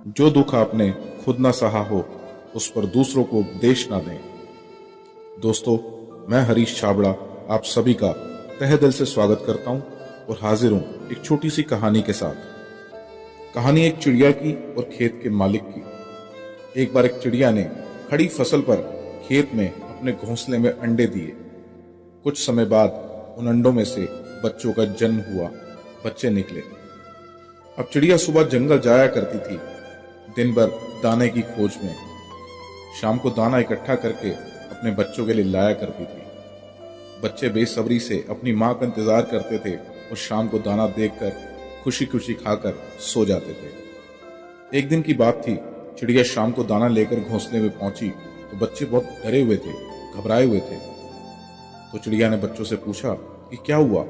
जो दुख आपने खुद न सहा हो उस पर दूसरों को उपदेश ना दें। दोस्तों, मैं हरीश छाबड़ा आप सभी का तहे दिल से स्वागत करता हूं और हाजिर हूं एक छोटी सी कहानी के साथ। कहानी एक चिड़िया की और खेत के मालिक की। एक बार एक चिड़िया ने खड़ी फसल पर खेत में अपने घोंसले में अंडे दिए। कुछ समय बाद उन अंडों में से बच्चों का जन्म हुआ, बच्चे निकले। अब चिड़िया सुबह जंगल जाया करती थी, दिन भर दाने की खोज में। शाम को दाना इकट्ठा करके अपने बच्चों के लिए लाया करती थी। बच्चे बेसब्री से अपनी माँ का इंतजार करते थे और शाम को दाना देखकर खुशी खुशी खाकर सो जाते थे। एक दिन की बात थी, चिड़िया शाम को दाना लेकर घोंसले में पहुंची तो बच्चे बहुत डरे हुए थे, घबराए हुए थे। तो चिड़िया ने बच्चों से पूछा कि क्या हुआ।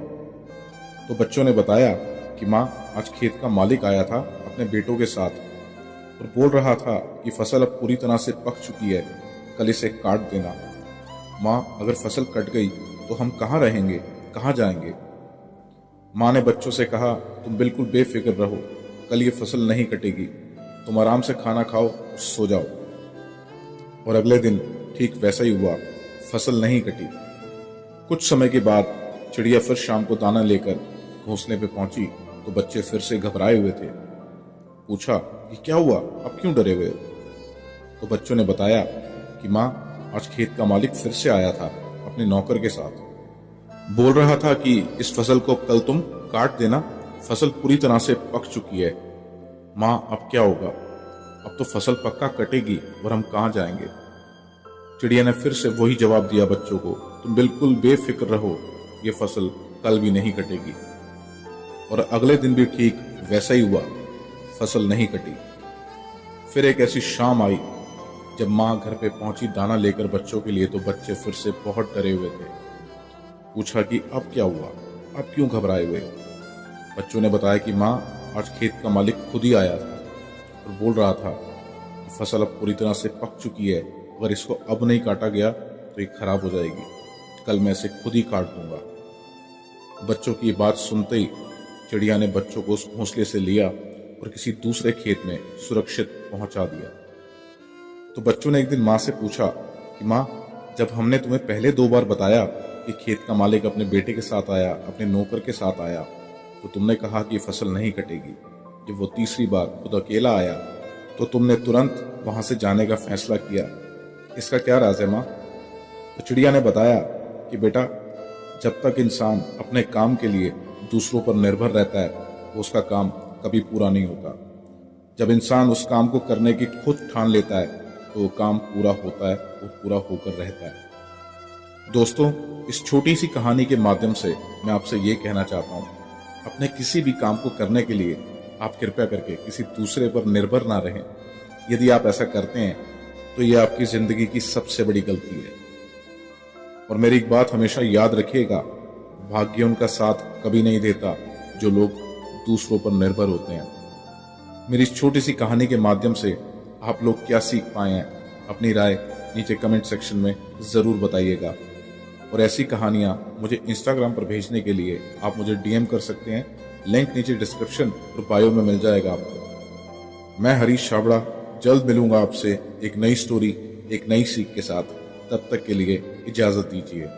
तो बच्चों ने बताया कि माँ, आज खेत का मालिक आया था अपने बेटों के साथ और बोल रहा था कि फसल अब पूरी तरह से पक चुकी है, कल इसे काट देना। माँ, अगर फसल कट गई तो हम कहाँ रहेंगे, कहाँ जाएंगे। माँ ने बच्चों से कहा, तुम बिल्कुल बेफिक्र रहो, कल ये फसल नहीं कटेगी, तुम आराम से खाना खाओ और सो जाओ। और अगले दिन ठीक वैसा ही हुआ, फसल नहीं कटी। कुछ समय के बाद चिड़िया फिर शाम को दाना लेकर घोंसले पे पहुंची तो बच्चे फिर से घबराए हुए थे। पूछा कि क्या हुआ, अब क्यों डरे हुए हो। तो बच्चों ने बताया कि माँ, आज खेत का मालिक फिर से आया था अपने नौकर के साथ, बोल रहा था कि इस फसल को कल तुम काट देना, फसल पूरी तरह से पक चुकी है। माँ, अब क्या होगा, अब तो फसल पक्का कटेगी और हम कहाँ जाएंगे। चिड़िया ने फिर से वही जवाब दिया बच्चों को, तुम बिल्कुल बेफिक्र रहो, ये फसल कल भी नहीं कटेगी। और अगले दिन भी ठीक वैसा ही हुआ, फसल नहीं कटी। फिर एक ऐसी शाम आई जब माँ घर पे पहुंची दाना लेकर बच्चों के लिए तो बच्चे फिर से बहुत डरे हुए थे। पूछा कि अब क्या हुआ, अब क्यों घबराए हुए हो। बच्चों ने बताया कि माँ, आज खेत का मालिक खुद ही आया था और बोल रहा था कि फसल अब पूरी तरह से पक चुकी है, अगर इसको अब नहीं काटा गया तो ये खराब हो जाएगी, कल मैं इसे खुद ही काट दूंगा। बच्चों की बात सुनते ही चिड़िया ने बच्चों को उस घोंसले से लिया और किसी दूसरे खेत में सुरक्षित पहुंचा दिया। तो बच्चों ने एक दिन माँ से पूछा कि माँ, जब हमने तुम्हें पहले 2 बार बताया कि खेत का मालिक अपने बेटे के साथ आया, अपने नौकर के साथ आया, तो तुमने कहा कि फसल नहीं कटेगी। जब वो तीसरी बार खुद अकेला आया तो तुमने तुरंत वहां से जाने का फैसला किया, इसका क्या राज है माँ। तो चिड़िया ने बताया कि बेटा, जब तक इंसान अपने काम के लिए दूसरों पर निर्भर रहता है वो उसका काम कभी पूरा नहीं होता। जब इंसान उस काम को करने की खुद ठान लेता है तो वो काम पूरा होता है और पूरा होकर रहता है। दोस्तों, इस छोटी सी कहानी के माध्यम से मैं आपसे ये कहना चाहता हूँ, अपने किसी भी काम को करने के लिए आप कृपया करके किसी दूसरे पर निर्भर ना रहें। यदि आप ऐसा करते हैं तो ये आपकी जिंदगी की सबसे बड़ी गलती है। और मेरी एक बात हमेशा याद रखिएगा, भाग्य उनका साथ कभी नहीं देता जो लोग दूसरों पर निर्भर होते हैं। मेरी इस छोटी सी कहानी के माध्यम से आप लोग क्या सीख पाए हैं, अपनी राय नीचे कमेंट सेक्शन में जरूर बताइएगा। और ऐसी कहानियां मुझे इंस्टाग्राम पर भेजने के लिए आप मुझे डीएम कर सकते हैं, लिंक नीचे डिस्क्रिप्शन और बायो में मिल जाएगा आपको। मैं हरीश छाबड़ा जल्द मिलूंगा आपसे एक नई स्टोरी, एक नई सीख के साथ। तब तक के लिए इजाजत दीजिए।